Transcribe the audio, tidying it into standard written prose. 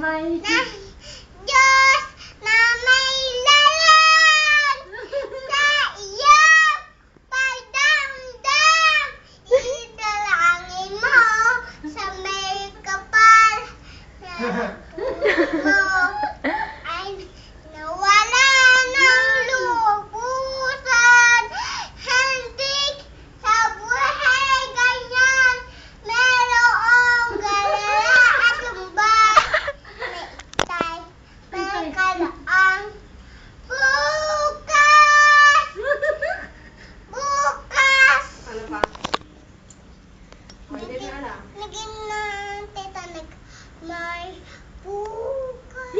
may... Diyos na may lalang sa iyong pagdamdam. Idalangin mo sa may kapal na puso ay nawala ng lubusan. Hindi sa buhay ganyan, mayroong galala at tumbas. May kalaang bukas! Bukas! Ano pa? Hindi na alam. Naging na Titanic. May bukas.